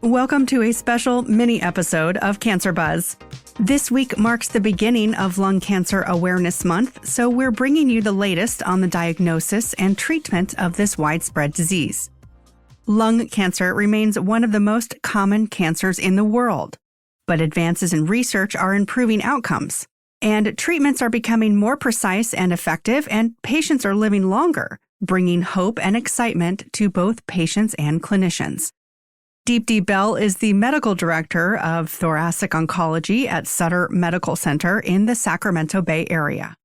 Welcome to a special mini episode of Cancer Buzz. This week marks the beginning of Lung Cancer Awareness Month, so we're bringing you the latest on the diagnosis and treatment of this widespread disease. Lung cancer remains one of the most common cancers in the world, but advances in research are improving outcomes, and treatments are becoming more precise and effective, and patients are living longer, bringing hope and excitement to both patients and clinicians. Deepti Behl is the medical director of Thoracic Oncology at Sutter Medical Center in the Sacramento Bay area.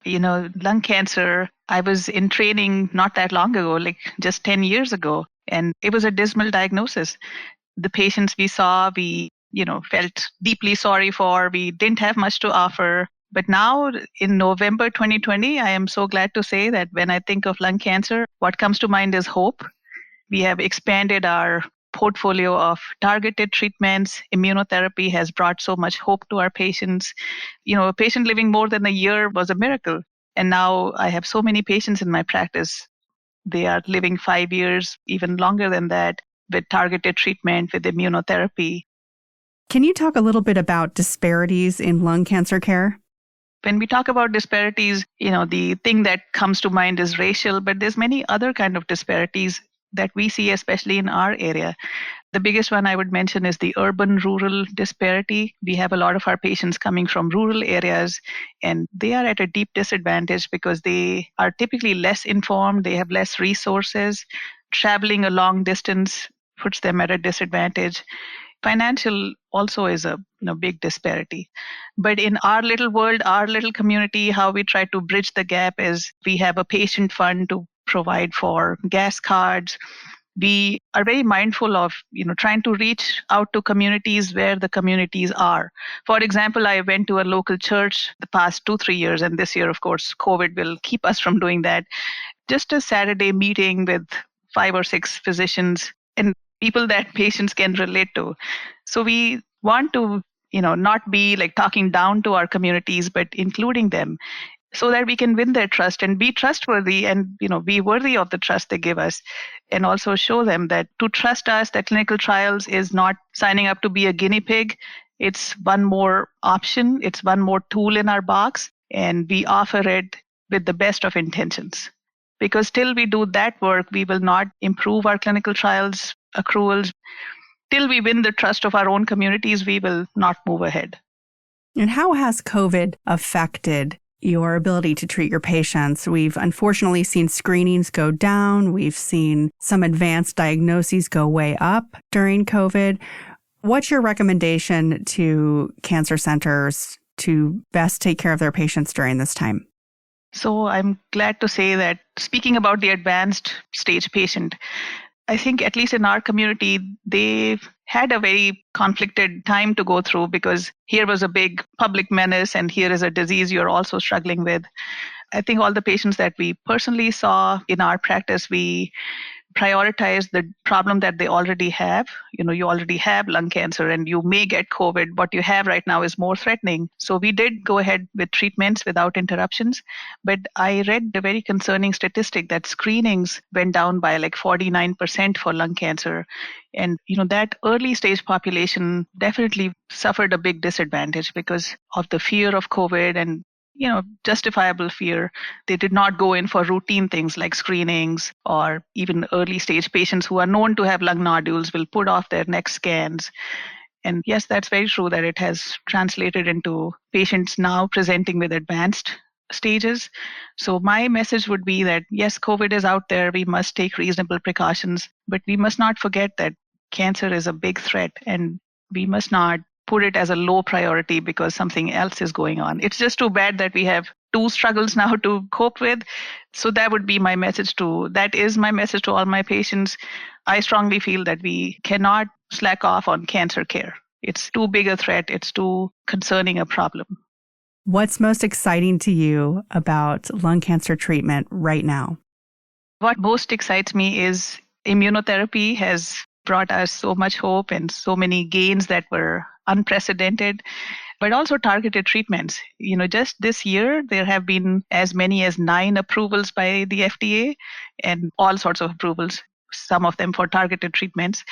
Lung cancer, I was in training not that long ago, like just 10 years ago, and it was a dismal diagnosis. The patients we saw, we felt deeply sorry for. We didn't have much to offer. But now in November 2020, I am so glad to say that when I think of lung cancer, what comes to mind is hope. We have expanded our portfolio of targeted treatments. Immunotherapy has brought so much hope to our patients. A patient living more than a year was a miracle. And now I have so many patients in my practice. They are living 5 years, even longer than that, with targeted treatment, with immunotherapy. Can you talk a little bit about disparities in lung cancer care? When we talk about disparities, the thing that comes to mind is racial, but there's many other kind of disparities that we see, especially in our area. The biggest one I would mention is the urban-rural disparity. We have a lot of our patients coming from rural areas, and they are at a deep disadvantage because they are typically less informed, they have less resources. Traveling a long distance puts them at a disadvantage. Financial also is a big disparity. But in our little world, our little community, how we try to bridge the gap is we have a patient fund to provide for gas cards. We are very mindful of trying to reach out to communities where the communities are. For example, I went to a local church the past 2-3 years, and this year, of course, COVID will keep us from doing that. Just a Saturday meeting with 5 or 6 physicians and people that patients can relate to. So we want to, not be like talking down to our communities, but including them so that we can win their trust and be trustworthy and, be worthy of the trust they give us. And also show them that to trust us, that clinical trials is not signing up to be a guinea pig. It's one more option. It's one more tool in our box. And we offer it with the best of intentions. Because till we do that work, we will not improve our clinical trials accruals. Till we win the trust of our own communities, we will not move ahead. And how has COVID affected your ability to treat your patients? We've unfortunately seen screenings go down. We've seen some advanced diagnoses go way up during COVID. What's your recommendation to cancer centers to best take care of their patients during this time? So I'm glad to say that speaking about the advanced stage patient, I think at least in our community, they've had a very conflicted time to go through because here was a big public menace and here is a disease you're also struggling with. I think all the patients that we personally saw in our practice, we prioritize the problem that they already have. You already have lung cancer and you may get COVID. What you have right now is more threatening. So we did go ahead with treatments without interruptions. But I read a very concerning statistic that screenings went down by like 49% for lung cancer. And, that early stage population definitely suffered a big disadvantage because of the fear of COVID and justifiable fear. They did not go in for routine things like screenings, or even early stage patients who are known to have lung nodules will put off their next scans. And yes, that's very true that it has translated into patients now presenting with advanced stages. So my message would be that yes, COVID is out there. We must take reasonable precautions, but we must not forget that cancer is a big threat and we must not put it as a low priority because something else is going on. It's just too bad that we have 2 struggles now to cope with. So that would be my message that is my message to all my patients. I strongly feel that we cannot slack off on cancer care. It's too big a threat. It's too concerning a problem. What's most exciting to you about lung cancer treatment right now? What most excites me is immunotherapy has brought us so much hope and so many gains that were unprecedented, but also targeted treatments. Just this year, there have been as many as 9 approvals by the FDA and all sorts of approvals, some of them for targeted treatments.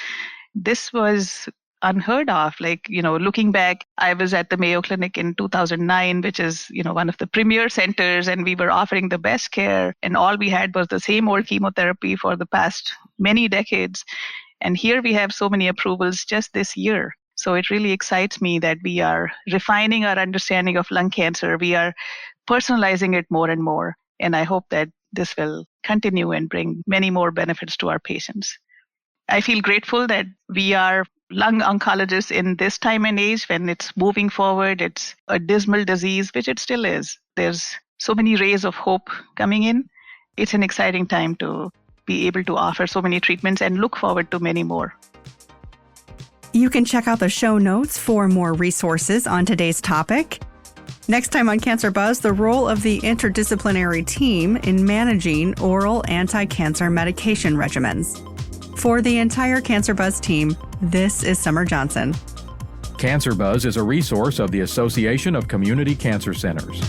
This was unheard of. Looking back, I was at the Mayo Clinic in 2009, which is, one of the premier centers, and we were offering the best care. And all we had was the same old chemotherapy for the past many decades. And here we have so many approvals just this year. So it really excites me that we are refining our understanding of lung cancer. We are personalizing it more and more. And I hope that this will continue and bring many more benefits to our patients. I feel grateful that we are lung oncologists in this time and age when it's moving forward. It's a dismal disease, which it still is. There's so many rays of hope coming in. It's an exciting time to be able to offer so many treatments and look forward to many more. You can check out the show notes for more resources on today's topic. Next time on Cancer Buzz, the role of the interdisciplinary team in managing oral anti-cancer medication regimens. For the entire Cancer Buzz team, this is Summer Johnson. Cancer Buzz is a resource of the Association of Community Cancer Centers.